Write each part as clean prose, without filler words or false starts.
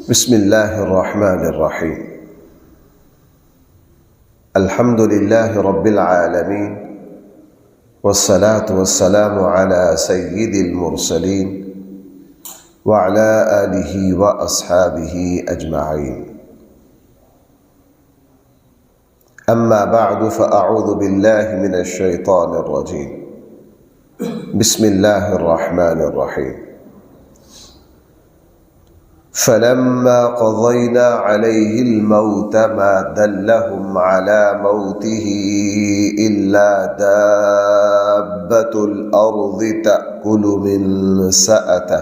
بسم اللہ الرحمن الرحیم الحمد للہ رب العالمین والصلاة والسلام على سید المرسلین وعلى آلہ واصحابہ اجمعین اما بعد فاعوذ باللہ من الشیطان الرجیم بسم اللہ الرحمن الرحیم فلما قضينا عليه الموت ما دلهم على موته إلا دابة الأرض تأكل من سأته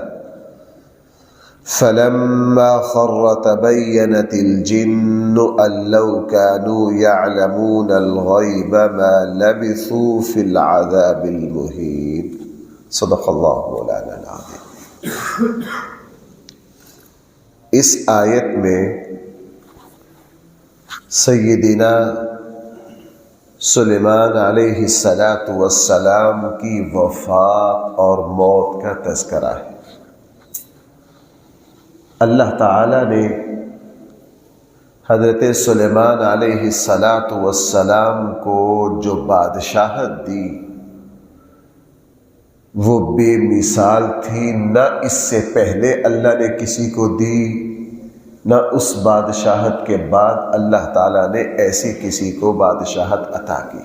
فلما خر تبينت الجن أن لو كانوا يعلمون الغيب ما لبثوا في العذاب المهين صدق الله مولانا العظيم۔ اس آیت میں سیدنا سلیمان علیہ السلام کی وفات اور موت کا تذکرہ ہے۔ اللہ تعالی نے حضرت سلیمان علیہ السلام کو جو بادشاہت دی وہ بے مثال تھی، نہ اس سے پہلے اللہ نے کسی کو دی، نہ اس بادشاہت کے بعد اللہ تعالیٰ نے ایسی کسی کو بادشاہت عطا کی۔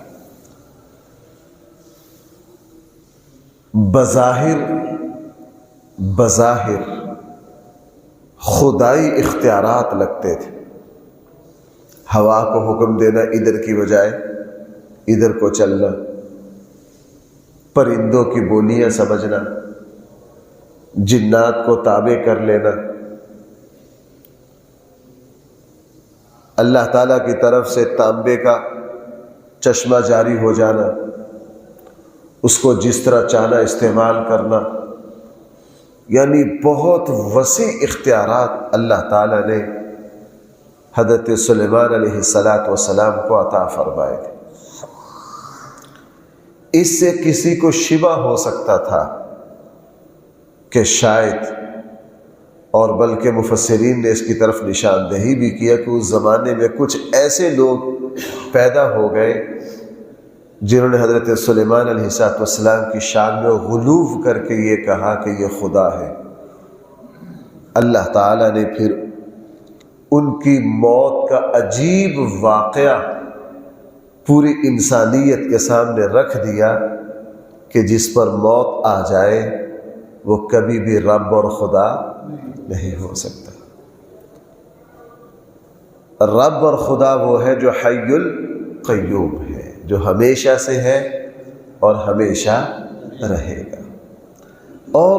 بظاہر خدائی اختیارات لگتے تھے، ہوا کو حکم دینا ادھر کی بجائے ادھر کو چلنا، پرندوں کی بولیاں سمجھنا، جنات کو تابع کر لینا، اللہ تعالیٰ کی طرف سے تانبے کا چشمہ جاری ہو جانا، اس کو جس طرح چاہنا استعمال کرنا، یعنی بہت وسیع اختیارات اللہ تعالیٰ نے حضرت سلیمان علیہ السلام کو عطا فرمائے تھے۔ اس سے کسی کو شبہ ہو سکتا تھا کہ شاید، اور بلکہ مفسرین نے اس کی طرف نشاندہی بھی کیا کہ اس زمانے میں کچھ ایسے لوگ پیدا ہو گئے جنہوں نے حضرت سلیمان علیہ السلام کی شان میں غلو کر کے یہ کہا کہ یہ خدا ہے۔ اللہ تعالیٰ نے پھر ان کی موت کا عجیب واقعہ پوری انسانیت کے سامنے رکھ دیا کہ جس پر موت آ جائے وہ کبھی بھی رب اور خدا نہیں ہو سکتا۔ رب اور خدا وہ ہے جو حی القیوم ہے، جو ہمیشہ سے ہے اور ہمیشہ رہے گا۔ اور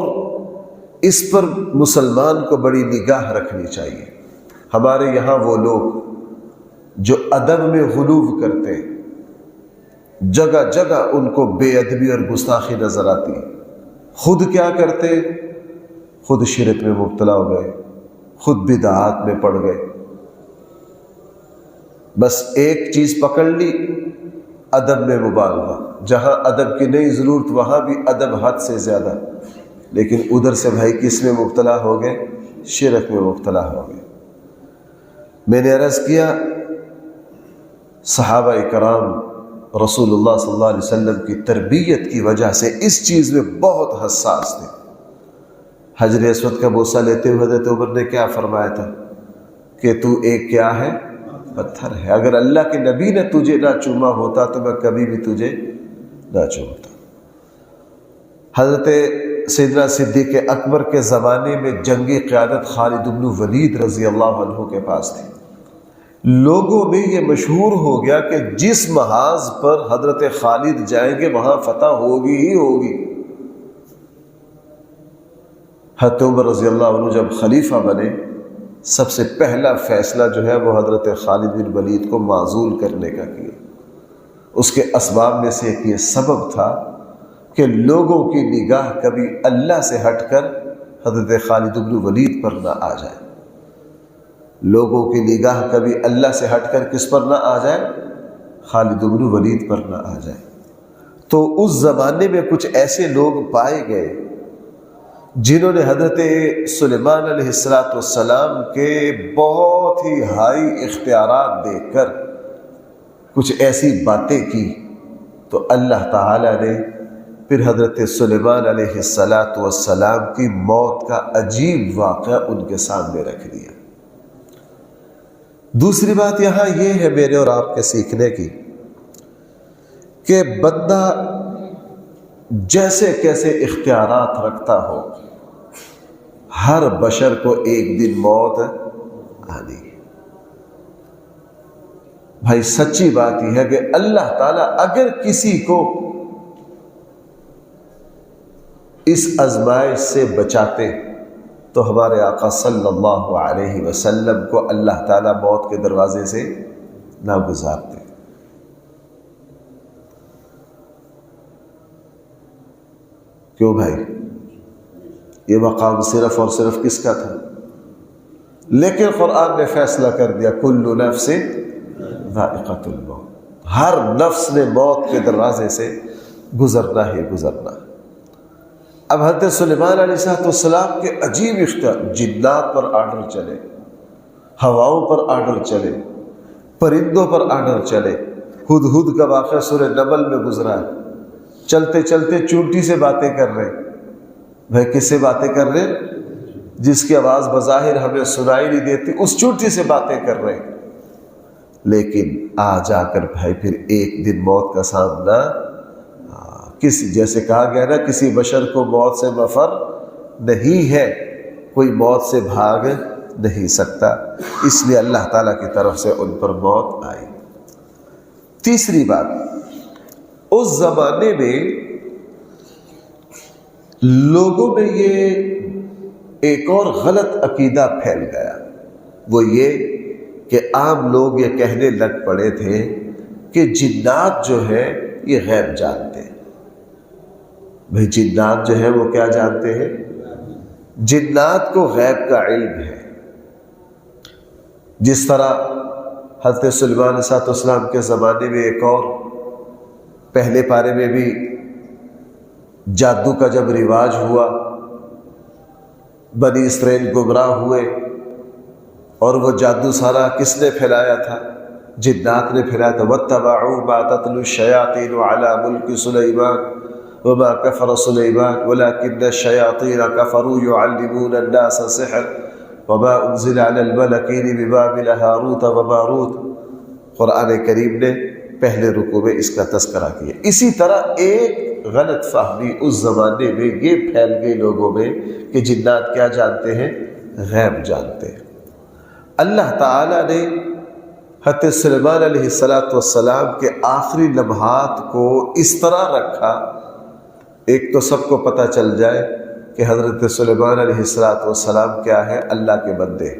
اس پر مسلمان کو بڑی نگاہ رکھنی چاہیے۔ ہمارے یہاں وہ لوگ جو ادب میں غلو کرتے، جگہ جگہ ان کو بے ادبی اور گستاخی نظر آتی، خود کیا کرتے؟ خود شرک میں مبتلا ہو گئے، خود بدعات میں پڑ گئے، بس ایک چیز پکڑ لی، ادب میں مبالغہ، جہاں ادب کی نہیں ضرورت وہاں بھی ادب حد سے زیادہ، لیکن ادھر سے بھائی کس میں مبتلا ہو گئے؟ شرک میں مبتلا ہو گئے۔ میں نے عرض کیا صحابہ کرام رسول اللہ صلی اللہ علیہ وسلم کی تربیت کی وجہ سے اس چیز میں بہت حساس تھے۔ حجر اسود کا بوسہ لیتے ہوئے حضرت عمر نے کیا فرمایا تھا کہ تو ایک کیا ہے؟ پتھر ہے، اگر اللہ کے نبی نے تجھے نہ چوما ہوتا تو میں کبھی بھی تجھے نہ چومتا۔ حضرت سیدنا صدیق اکبر کے زمانے میں جنگی قیادت خالد بن ولید رضی اللہ عنہ کے پاس تھی۔ لوگوں میں یہ مشہور ہو گیا کہ جس محاذ پر حضرت خالد جائیں گے وہاں فتح ہوگی ہی ہوگی۔ حضرت عمر رضی اللہ عنہ جب خلیفہ بنے، سب سے پہلا فیصلہ جو ہے وہ حضرت خالد بن ولید کو معزول کرنے کا کیا۔ اس کے اسباب میں سے ایک یہ سبب تھا کہ لوگوں کی نگاہ کبھی اللہ سے ہٹ کر حضرت خالد بن ولید پر نہ آ جائے، لوگوں کی نگاہ کبھی اللہ سے ہٹ کر کس پر نہ آ جائے؟ خالد بن ولید پر نہ آ جائے۔ تو اس زمانے میں کچھ ایسے لوگ پائے گئے جنہوں نے حضرت سلیمان علیہ السلام کے بہت ہی ہائی اختیارات دیکھ کر کچھ ایسی باتیں کی، تو اللہ تعالیٰ نے پھر حضرت سلیمان علیہ السلام کی موت کا عجیب واقعہ ان کے سامنے رکھ دیا۔ دوسری بات یہاں یہ ہے میرے اور آپ کے سیکھنے کی کہ بندہ جیسے کیسے اختیارات رکھتا ہو، ہر بشر کو ایک دن موت آنی ہے۔ بھائی سچی بات یہ ہے کہ اللہ تعالیٰ اگر کسی کو اس آزمائش سے بچاتے تو ہمارے آقا صلی اللہ علیہ وسلم کو اللہ تعالیٰ موت کے دروازے سے نہ گزارتے۔ کیوں بھائی؟ یہ مقام صرف اور صرف کس کا تھا؟ لیکن قرآن نے فیصلہ کر دیا کل نفس ذائقۃ الموت، ہر نفس نے موت کے دروازے سے گزرنا ہی گزرنا۔ اب حضرت سلیمان علیہ السلام کے عجیب اختیار، جنات پر آرڈر چلے، ہواؤں پر آرڈر چلے، پرندوں پر آرڈر چلے۔ ہدہد کا واقعہ سورہ نمل میں گزرا ہے، چلتے چلتے چونٹی سے باتیں کر رہے۔ بھائی کس سے باتیں کر رہے؟ جس کی آواز بظاہر ہمیں سنائی نہیں دیتی، اس چونٹی سے باتیں کر رہے۔ لیکن آ جا کر بھائی پھر ایک دن موت کا سامنا، جیسے کہا گیا نا، کسی بشر کو موت سے مفر نہیں ہے، کوئی موت سے بھاگ نہیں سکتا، اس لیے اللہ تعالیٰ کی طرف سے ان پر موت آئی۔ تیسری بات، اس زمانے میں لوگوں میں یہ ایک اور غلط عقیدہ پھیل گیا، وہ یہ کہ عام لوگ یہ کہنے لگ پڑے تھے کہ جنات جو ہے یہ غیب جانتے ہیں۔ بھائی جنات جو ہے وہ کیا جانتے ہیں؟ جنات کو غیب کا علم ہے۔ جس طرح حضرت سلیمان علیہ السلام کے زمانے میں ایک اور پہلے پارے میں بھی جادو کا جب رواج ہوا، بنی اسرائیل گمراہ ہوئے، اور وہ جادو سارا کس نے پھیلایا تھا؟ جنات نے پھیلایا تھا۔ وَاتَّبَعُوا مَا تَتْلُو الشَّيَاطِينُ عَلَى مُلْكِ سُلَيْمَانَ وَمَا كَفَرَ سُلَيْمَانُ وَلَكِنَّ الشَّيَاطِينَ كَفَرُوا يُعَلِّمُونَ النَّاسَ السِّحْرَ وَمَا أُنزِلَ عَلَى الْمَلَكَيْنِ بِبَابِلَ هَارُوتَ وَمَارُوتَ۔ قرآن کریم نے پہلے رکوع میں اس کا تذکرہ کیا۔ اسی طرح ایک غلط فہمی اس زمانے میں یہ پھیل گئی لوگوں میں کہ جنات کیا جانتے ہیں؟ غیب جانتے ہیں۔ اللہ تعالیٰ نے حضرت سلیمان علیہ السلام کے آخری لمحات کو اس طرح رکھا، ایک تو سب کو پتہ چل جائے کہ حضرت سلیمان علیہ السلام کیا ہے؟ اللہ کے بندے۔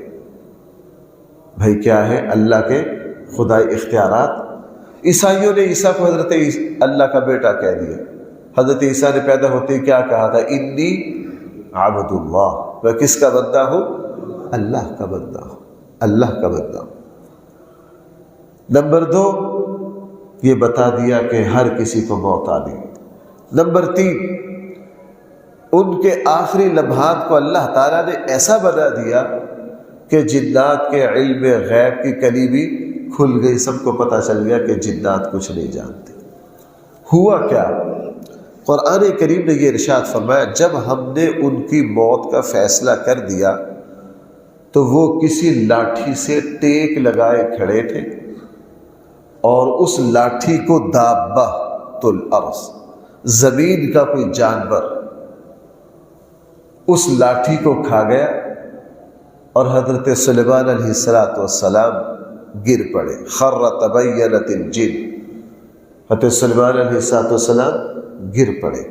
بھائی کیا ہے؟ اللہ کے خدائی اختیارات۔ عیسائیوں نے عیسیٰ کو حضرت اللہ کا بیٹا کہہ دیا۔ حضرت عیسیٰ نے پیدا ہوتے ہی کیا کہا تھا؟ انی عبد اللہ، میں کس کا بندہ ہوں؟ اللہ کا بندہ ہوں، اللہ کا بندہ ہوں۔ نمبر 2، یہ بتا دیا کہ ہر کسی کو موت آنی۔ نمبر 3، ان کے آخری لمحات کو اللہ تعالیٰ نے ایسا بنا دیا کہ جنات کے علم غیب کی کلی بھی کھل گئی، سب کو پتہ چل گیا کہ جنات کچھ نہیں جانتے۔ ہوا کیا؟ قرآن کریم نے یہ ارشاد فرمایا، جب ہم نے ان کی موت کا فیصلہ کر دیا تو وہ کسی لاٹھی سے ٹیک لگائے کھڑے تھے، اور اس لاٹھی کو دابۃ الارض، زمین کا کوئی جانور اس لاٹھی کو کھا گیا، اور حضرت سلیمان علیہ السلام گر پڑے۔ خر تبینت الجن، حضرت سلیمان علیہ السلام گر پڑے۔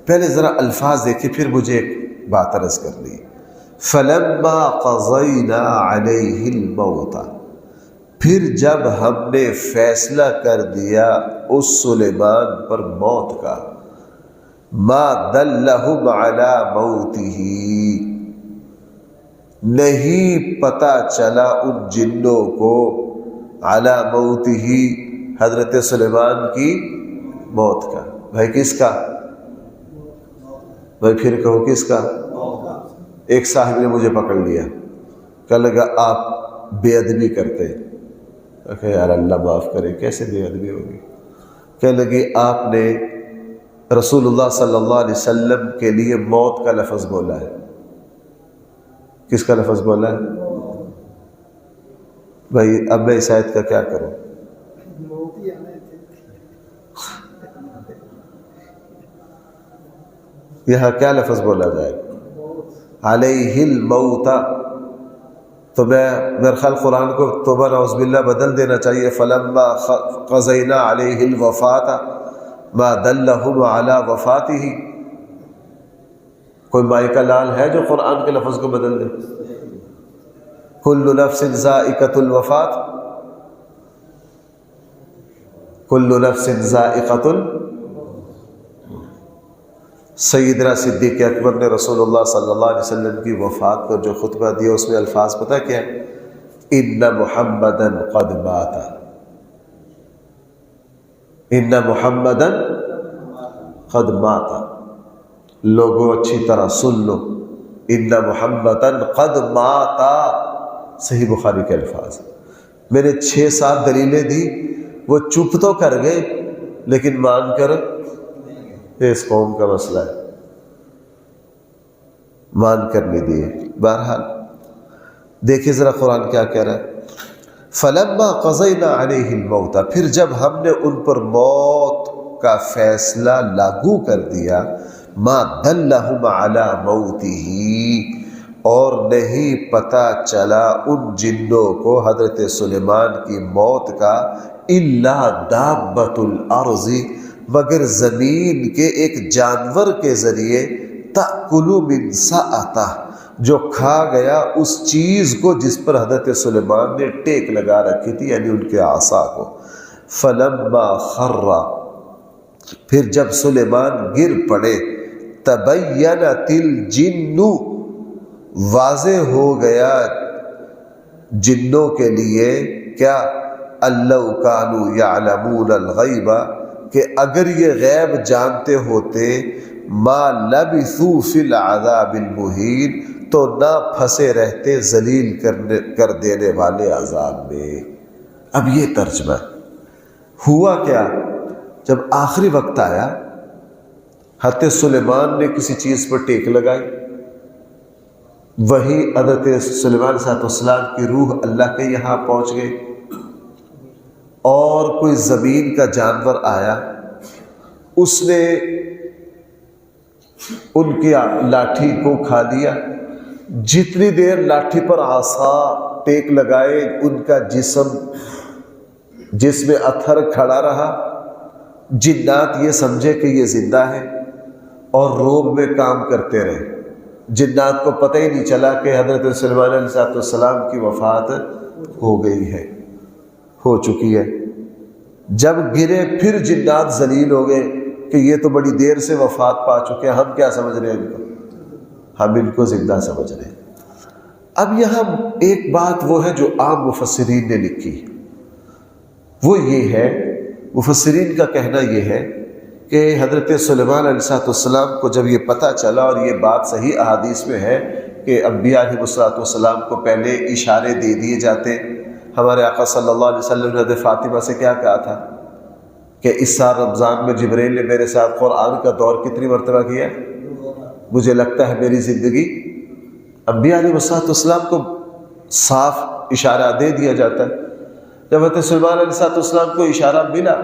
پہلے ذرا الفاظ دیکھیں، پھر مجھے ایک بات عرض کرنی ہے۔ فَلَمَّا قَضَيْنَا عَلَيْهِ الْمَوْتَ، پھر جب ہم نے فیصلہ کر دیا اس سلیمان پر موت کا، مَا دَلَّهُمْ عَلَى مَوْتِهِ، نہیں پتہ چلا ان جنوں کو علی موتہ، حضرت سلیمان کی موت کا۔ بھائی کس کا؟ بھائی پھر کہو کس کا؟ ایک صاحب نے مجھے پکڑ لیا، کہنے لگا آپ بے ادبی کرتے ہیں۔ کہ یار اللہ معاف کرے، کیسے بے ادبی ہوگی؟ کہنے لگی آپ نے رسول اللہ صلی اللہ علیہ وسلم کے لیے موت کا لفظ بولا ہے۔ کس کا لفظ بولا ہے؟ بھائی اب میں اس آیت کا کیا کروں؟ یہاں کیا لفظ بولا جائے؟ علیہ الموت۔ تو میرے خیال قرآن کو توبہ نعوذ باللہ بدل دینا چاہیے، فلما قضینا علیہ الوفاۃ ما دلہم علی وفاتہ۔ کوئی مائی کا لال ہے جو قرآن کے لفظ کو بدل دے؟ کل نفس ذائقۃ الوفات، کل نفس ذائقۃ۔ سیدنا صدیق اکبر نے رسول اللہ صلی اللہ علیہ وسلم کی وفات پر جو خطبہ دیا، اس میں الفاظ پتہ کیا ہے؟ ان محمدا قد مات، ان محمدا قد مات۔ لوگوں اچھی طرح سن لو، ان محمدا قد مات، صحیح بخاری کے الفاظ۔ میں نے 6-7 دلیلیں دی، وہ چپ تو کر گئے لیکن مان کر، یہ اس قوم کا مسئلہ ہے، مان کر نہیں دیے۔ بہرحال دیکھیے ذرا قرآن کیا کہہ رہا ہے، فلما قضینا علیہ الموت، پھر جب ہم نے ان پر موت کا فیصلہ لاگو کر دیا، ما دلہم علی موتہ، اور نہیں پتہ چلا ان جنوں کو حضرت سلیمان کی موت کا، الا دابۃ الارض، مگر زمین کے ایک جانور کے ذریعے، تأکل من سأتہ، جو کھا گیا اس چیز کو جس پر حضرت سلیمان نے ٹیک لگا رکھی تھی، یعنی ان کے عصا کو۔ فلما خر، پھر جب سلیمان گر پڑے، تبینت الجن، واضح ہو گیا جنوں کے لیے کیا، اللو کانوا یعلمون الغیب، کہ اگر یہ غیب جانتے ہوتے، ما لبثوا فی العذاب المہین، تو نہ پھنسے رہتے ذلیل کر دینے والے عذاب میں۔ اب یہ ترجمہ ہوا کیا؟ جب آخری وقت آیا، حضرت سلیمان نے کسی چیز پر ٹیک لگائی، وہی حضرت سلیمان صاحب السلام کی روح اللہ کے یہاں پہنچ گئی، اور کوئی زمین کا جانور آیا، اس نے ان کی لاٹھی کو کھا لیا۔ جتنی دیر لاٹھی پر عصا ٹیک لگائے، ان کا جسم میں اتھر کھڑا رہا۔ جنات یہ سمجھے کہ یہ زندہ ہے اور روب میں کام کرتے رہے۔ جنات کو پتہ ہی نہیں چلا کہ حضرت سلیمان علیہ السلام کی وفات ہو گئی ہے، ہو چکی ہے۔ جب گرے پھر جنات ذلیل ہو گئے کہ یہ تو بڑی دیر سے وفات پا چکے ہیں، ہم کیا سمجھ رہے ہیں ان کو؟ ہم ان کو زندہ سمجھ رہے ہیں۔ اب یہاں ایک بات وہ ہے جو عام مفسرین نے لکھی، وہ یہ ہے، مفسرین کا کہنا یہ ہے کہ حضرت سلیمان علیہ السلام کو جب یہ پتہ چلا، اور یہ بات صحیح احادیث میں ہے کہ انبیاء علیہ السلام کو پہلے اشارے دے دیے جاتے۔ ہمارے آقا صلی اللہ علیہ وسلم نے حضرت فاطمہ سے کیا کہا تھا کہ اس سال رمضان میں جبرائیل نے میرے ساتھ قرآن کا دور کتنی مرتبہ کیا؟ مجھے لگتا ہے میری زندگی۔ انبیاء علیہ السلام کو صاف اشارہ دے دیا جاتا ہے۔ جب حضرت سلیمان علیہ السلام کو اشارہ ملا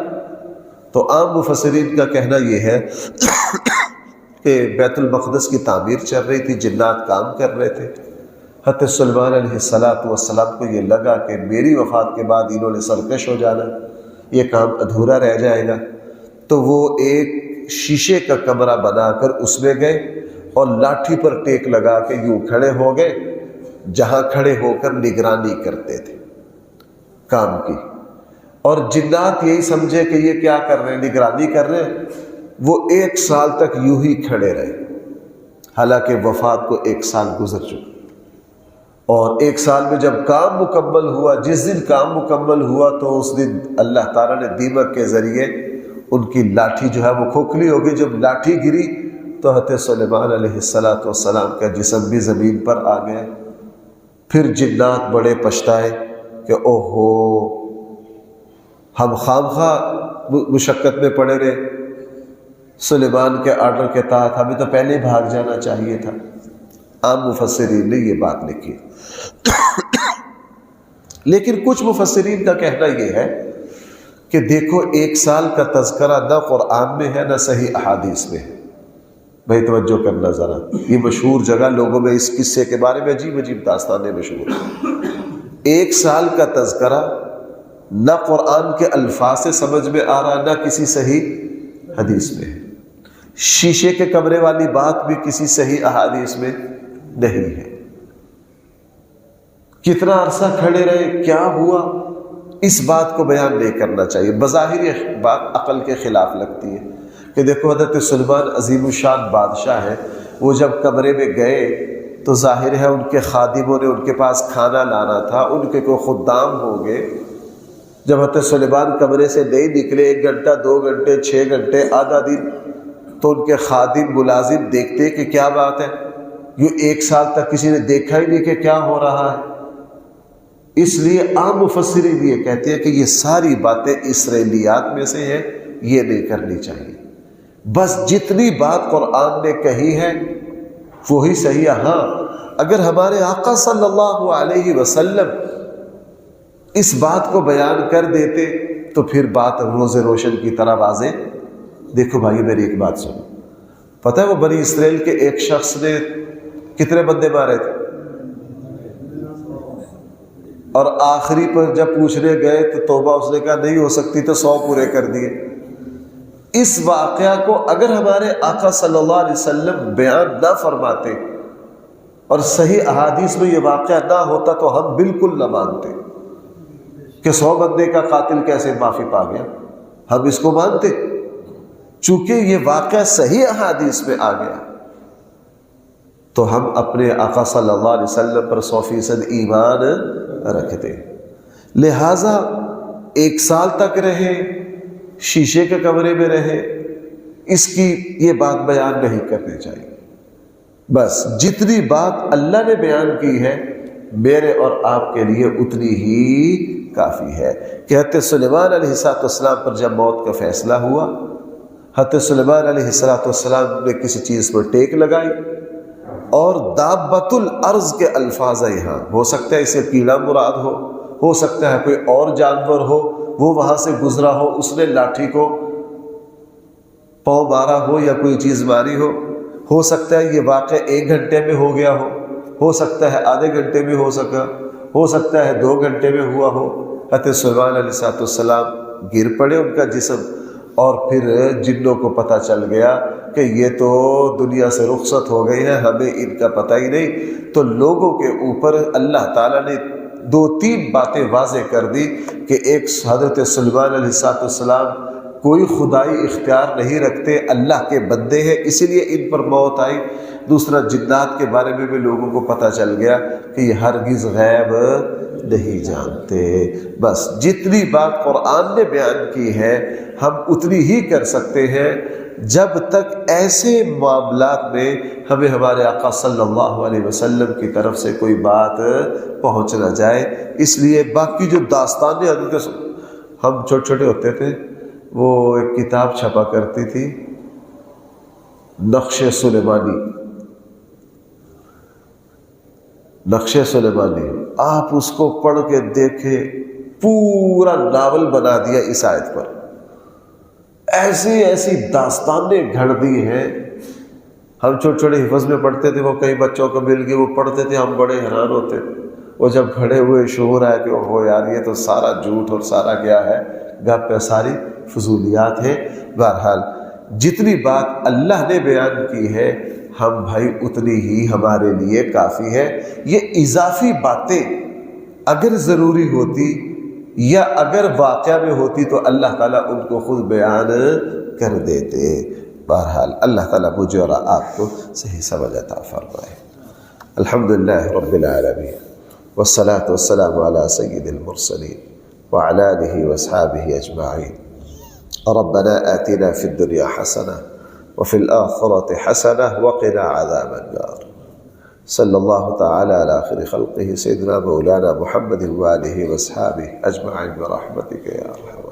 تو عام مفسرین کا کہنا یہ ہے کہ بیت المقدس کی تعمیر چل رہی تھی، جنات کام کر رہے تھے۔ حضرت سلیمان علیہ السلام کو یہ لگا کہ میری وفات کے بعد انہوں نے سرکش ہو جانا، یہ کام ادھورا رہ جائے گا، تو وہ ایک شیشے کا کمرہ بنا کر اس میں گئے اور لاٹھی پر ٹیک لگا کے یوں کھڑے ہو گئے، جہاں کھڑے ہو کر نگرانی کرتے تھے کام کی۔ اور جنات یہی سمجھے کہ یہ کیا کر رہے ہیں، نگرانی کر رہے ہیں۔ وہ 1 سال تک یوں ہی کھڑے رہے، حالانکہ وفات کو 1 سال گزر چکا۔ اور 1 سال میں جب کام مکمل ہوا، جس دن کام مکمل ہوا تو اس دن اللہ تعالیٰ نے دیمک کے ذریعے ان کی لاٹھی جو ہے وہ کھوکھلی ہو گئی۔ جب لاٹھی گری تو حضرت سلیمان علیہ السلام کا جسم بھی زمین پر آ گیا۔ پھر جنات بڑے پچھتائے کہ اوہو ہم خواہ مشقت میں پڑے رہے، سلیمان کے آرڈر کے تحت ہمیں تو پہلے بھاگ جانا چاہیے تھا۔ عام مفسرین نے یہ بات لکھی، لیکن کچھ مفسرین کا کہنا یہ ہے کہ دیکھو 1 سال کا تذکرہ نہ قرآن میں ہے نہ صحیح احادیث میں ہے۔ بھائی توجہ کرنا ذرا، یہ مشہور جگہ لوگوں میں اس قصے کے بارے میں عجیب عجیب داستانیں مشہور ہیں۔ 1 سال کا تذکرہ نہ قرآن کے الفاظ سے سمجھ میں آ رہا نہ کسی صحیح حدیث میں ہے۔ شیشے کے کمرے والی بات بھی کسی صحیح احادیث میں نہیں ہے۔ کتنا عرصہ کھڑے رہے، کیا ہوا، اس بات کو بیان نہیں کرنا چاہیے۔ بظاہر یہ بات عقل کے خلاف لگتی ہے کہ دیکھو حضرت سلیمان عظیم الشان بادشاہ ہے، وہ جب کمرے میں گئے تو ظاہر ہے ان کے خادموں نے ان کے پاس کھانا لانا تھا، ان کے کوئی خدام ہوں گے۔ جب حضرت سلیمان کمرے سے نہیں نکلے 1 گھنٹہ 2 گھنٹے 6 گھنٹے آدھا دن، تو ان کے خادم ملازم دیکھتے کہ کیا بات ہے، یہ 1 سال تک کسی نے دیکھا ہی نہیں کہ کیا ہو رہا ہے۔ اس لیے عام مفسرین یہ کہتے ہیں کہ یہ ساری باتیں اسرائیلیات میں سے ہیں، یہ نہیں کرنی چاہیے۔ بس جتنی بات قرآن نے کہی ہے وہی صحیح ہے۔ ہاں اگر ہمارے آقا صلی اللہ علیہ وسلم اس بات کو بیان کر دیتے تو پھر بات روز روشن کی طرح واضح۔ دیکھو بھائی میری ایک بات سنو، پتہ ہے وہ بنی اسرائیل کے ایک شخص نے کتنے بندے مارے تھے؟ اور آخری پر جب پوچھنے گئے تو توبہ اس نے کہا نہیں ہو سکتی، تو 100 پورے کر دیے۔ اس واقعہ کو اگر ہمارے آقا صلی اللہ علیہ وسلم بیان نہ فرماتے اور صحیح احادیث میں یہ واقعہ نہ ہوتا تو ہم بالکل نہ مانتے کہ 100 بندے کا قاتل کیسے معافی پا گیا، ہم اس کو مانتے۔ چونکہ یہ واقعہ صحیح احادیث میں آ گیا تو ہم اپنے آقا صلی اللہ علیہ وسلم پر 100% ایمان رکھتے۔ لہٰذا 1 سال تک رہے، شیشے کے کمرے میں رہے، اس کی یہ بات بیان نہیں کرنی چاہیے۔ بس جتنی بات اللہ نے بیان کی ہے میرے اور آپ کے لیے اتنی ہی کافی ہے۔ کہ حضرت سلیمان علیہ السلام پر جب موت کا فیصلہ ہوا، حضرت سلیمان علیہ السلام نے کسی چیز پر ٹیک لگائی، اور دابۃ الارض کے الفاظ ہیں یہاں، ہو سکتا ہے اسے کیڑا مراد ہو سکتا ہے کوئی اور جانور ہو، وہ وہاں سے گزرا ہو، اس نے لاٹھی کو پاؤں مارا ہو یا کوئی چیز ماری ہو سکتا ہے یہ واقعہ 1 گھنٹے میں ہو گیا ہو سکتا ہے آدھے گھنٹے میں ہو سکتا ہے 2 گھنٹے میں ہوا ہو۔ حضرت سلیمان علیہ السلام گر پڑے ان کا جسم، اور پھر جنوں کو پتہ چل گیا کہ یہ تو دنیا سے رخصت ہو گئی ہے، ہمیں ان کا پتہ ہی نہیں۔ تو لوگوں کے اوپر اللہ تعالیٰ نے 2-3 باتیں واضح کر دی کہ ایک حضرت سلیمان علیہ السلام کوئی خدائی اختیار نہیں رکھتے، اللہ کے بندے ہیں، اسی لیے ان پر موت آئی۔ دوسرا جنات کے بارے میں بھی لوگوں کو پتہ چل گیا کہ یہ ہرگز غیب نہیں جانتے۔ بس جتنی بات قرآن نے بیان کی ہے ہم اتنی ہی کر سکتے ہیں جب تک ایسے معاملات میں ہمیں ہمارے آقا صلی اللہ علیہ وسلم کی طرف سے کوئی بات پہنچ نہ جائے۔ اس لیے باقی جو داستانیں ہم چھوٹے چھوٹے ہوتے تھے، وہ ایک کتاب چھپا کرتی تھی نقش سلیمانی، آپ اس کو پڑھ کے دیکھیں، پورا ناول بنا دیا اس آیت پر، ایسی داستانیں گھڑ دی ہیں۔ ہم چھوٹے چھوٹے حفظ میں پڑھتے تھے، وہ کئی بچوں کو مل گئے وہ پڑھتے تھے، ہم بڑے حیران ہوتے، وہ جب کھڑے ہوئے شعور آیا کہ اوہ یار یہ تو سارا جھوٹ اور سارا کیا ہے گپ ہے، ساری فضولیات ہیں۔ بہرحال جتنی بات اللہ نے بیان کی ہے ہم بھائی اتنی ہی ہمارے لیے کافی ہے۔ یہ اضافی باتیں اگر ضروری ہوتی یا اگر واقعہ میں ہوتی تو اللہ تعالیٰ ان کو خود بیان کر دیتے۔ بہرحال اللہ تعالیٰ مجھے اور آپ کو صحیح سمجھ عطا فرمائے۔ الحمدللہ رب العالمین والصلاة والسلام علی سید المرسلین وعلى آلہ واصحابہ اجمعین۔ ربنا آتنا فی الدنیا حسنہ وفي الآخرة حسنة وقنا عذاب النار. صلى الله تعالى على خير خلقه سيدنا مولانا محمد وآله وأصحابه أجمعين برحمتك يا أرحم